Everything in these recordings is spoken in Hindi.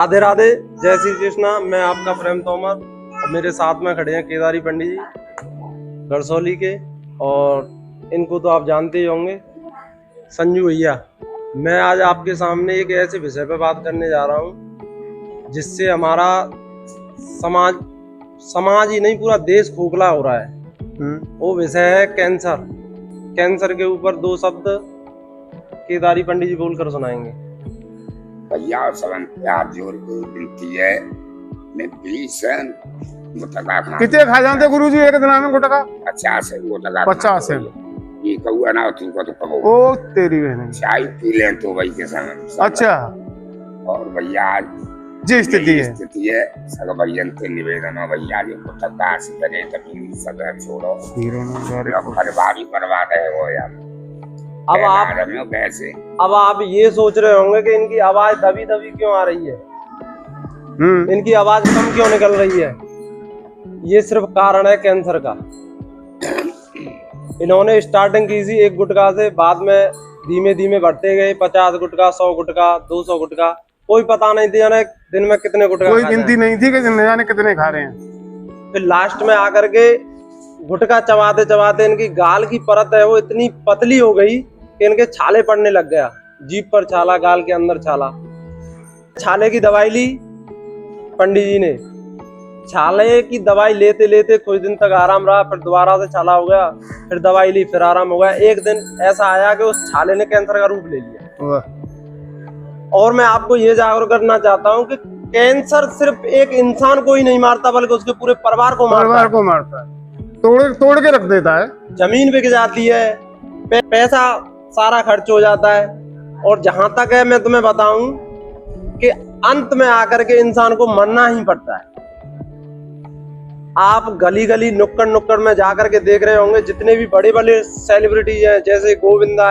राधे राधे, जय श्री कृष्णा। मैं आपका प्रेम तोमर और मेरे साथ में खड़े हैं केदारी पंडित जी गरसौली के, और इनको तो आप जानते ही होंगे, संजू भैया। मैं आज आपके सामने एक ऐसे विषय पर बात करने जा रहा हूँ जिससे हमारा समाज ही नहीं, पूरा देश खोखला हो रहा है। वो विषय है कैंसर। कैंसर के ऊपर दो शब्द केदारी पंडित जी बोलकर सुनाएंगे। भैया सबन प्यार जोर को विनती है। मैं 20 गुटका खा कितने खा जाते गुरुजी एक दिन में गुटका? 50 गुटका 50 ये कहूँ ना तू को तो कहो। ओ तेरी बहन, चाय पी ले तो भाई के समय। अच्छा। और भैया जी स्थिति है सब भैया से निवेदन है, भैया जो गुटका से करे तभी सब छोड़ो, परिवार ही बर्बाद है वो यार। अब आप ये सोच रहे होंगे कि इनकी आवाज दबी दबी क्यों आ रही है, इनकी आवाज कम क्यों निकल रही है। ये सिर्फ कारण है कैंसर का। इन्होंने स्टार्टिंग की थी एक गुटखा से, बाद में धीमे धीमे बढ़ते गए 50 गुटखा, 100 गुटखा, 200 गुटखा। कोई पता नहीं था दिन में कितने गुटखा, कोई गिनती नहीं थी कि न जाने कितने खा रहे हैं। फिर लास्ट में आकर के गुटखा चबाते चबाते इनकी गाल की परत है वो इतनी पतली हो गई कि इनके छाले पड़ने लग गया। जीभ पर छाला, गाल के अंदर छाला। छाले की दवाई ली पंडित जी ने। छाले की दवाई लेते लेते कुछ दिन तक आराम रहा, फिर दोबारा से छाला हो गया, फिर दवाई ली, फिर आराम हो गया। एक दिन ऐसा आया कि उस छाले ने कैंसर का रूप ले लिया। और मैं आपको ये जागरूक करना चाहता हूँ कि कैंसर सिर्फ एक इंसान को ही नहीं मारता, बल्कि उसके पूरे परिवार को मारता है। तोड़ के रख देता है। जमीन बिक जाती है, पैसा सारा खर्च हो जाता है। और जहां तक है मैं तुम्हें बताऊं कि अंत में आकर के इंसान को मरना ही पड़ता है। आप गली गली नुक्कड़ नुक्कड़ में जाकर के देख रहे होंगे, जितने भी बड़े बड़े सेलिब्रिटी हैं, जैसे गोविंदा,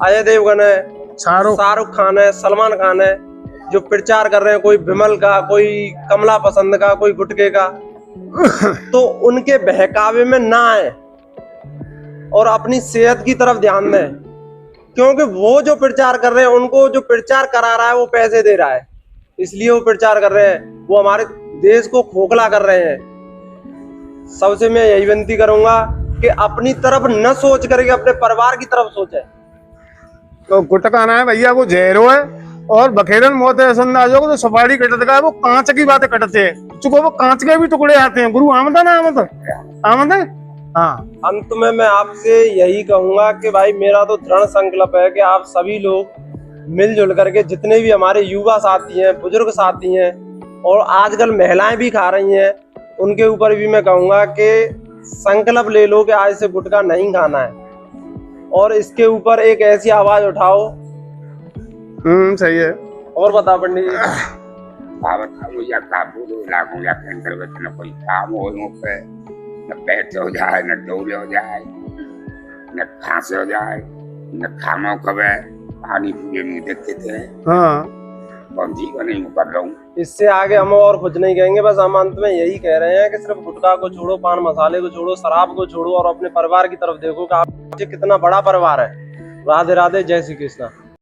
अजय देवगन है, शाहरुख खान है, सलमान खान है, जो प्रचार कर रहे हैं, कोई विमल का, कोई कमला पसंद का, कोई गुटके का, तो उनके बहकावे में ना आए और अपनी सेहत की तरफ ध्यान दें। क्योंकि वो जो प्रचार कर रहे हैं, उनको जो प्रचार करा रहा है वो पैसे दे रहा है, इसलिए वो प्रचार कर रहे हैं। वो हमारे देश को खोखला कर रहे हैं। सबसे मैं यही विनती करूंगा कि अपनी तरफ न सोच करके अपने परिवार की तरफ सोचे। तो गुटका ना है भैया, वो जहरो है। और बखेरन मौत है अंदाज होगा तो सुपारी कटत का है, वो कांच की बातें कटते हैं। चुको वो कांच के भी टुकड़े आते हैं। गुरु आमद है ना, आमद है। हाँ, अंत में मैं आपसे यही कहूंगा कि भाई मेरा तो दृढ़ संकल्प है कि आप सभी लोग मिलजुल करके, जितने भी हमारे युवा साथी हैं, बुजुर्ग साथी हैं, और आजकल महिलाएं भी खा रही हैं, उनके ऊपर भी मैं कहूंगा कि संकल्प ले लो कि आज से गुटखा नहीं खाना है, और इसके ऊपर एक ऐसी आवाज उठाओ। सही है। और बता पंडित जी, कैंसर में न कोई काम हो, न पेट हो जाए, न डोले हो जाए, न खांसे हो जाए, न खाना कबे पानी पूरे मुंह देखते थे। हाँ, बहुत जीवन नहीं कर रहा हूँ। इससे आगे हम और कुछ नहीं कहेंगे। बस हम अंत में यही कह रहे हैं कि सिर्फ गुटखा को छोड़ो, पान मसाले को छोड़ो, शराब को छोड़ो, और अपने परिवार की तरफ देखो कि आप कितना बड़ा परिवार है। राधे राधे, जय श्री कृष्णा।